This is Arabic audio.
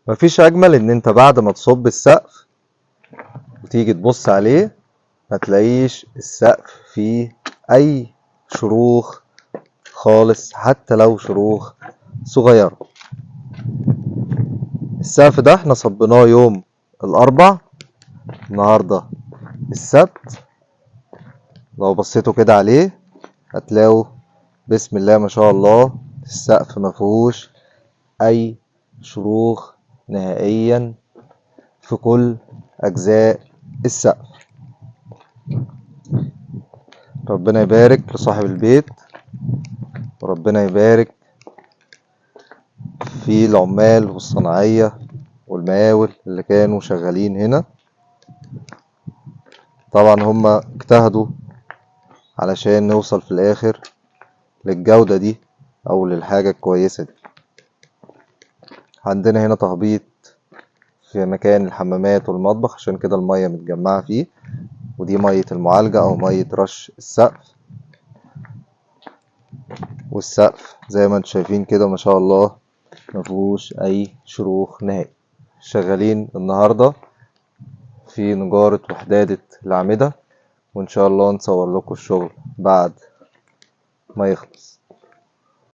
مفيش اجمل ان انت بعد ما تصب السقف وتيجي تبص عليه ما تلاقيش السقف فيه اي شروخ خالص، حتى لو شروخ صغيرة. السقف ده احنا صبيناه يوم الاربع، النهاردة السبت. لو بصيتوا كده عليه هتلاقوا بسم الله ما شاء الله السقف مفيهوش اي شروخ نهائيا في كل اجزاء السقف. ربنا يبارك لصاحب البيت، وربنا يبارك في العمال والصناعية والمقاول اللي كانوا شغالين هنا. طبعا هما اجتهدوا علشان نوصل في الاخر للجودة دي او للحاجة الكويسة دي. عندنا هنا تهبيط في مكان الحمامات والمطبخ، عشان كده المية متجمعة فيه، ودي مية المعالجة او مية رش السقف. والسقف زي ما انتم شايفين كده ما شاء الله مفيهوش اي شروخ نهائي. شغالين النهاردة في نجارة وحدادة الأعمدة، وإن شاء الله نصور لكم الشغل بعد ما يخلص.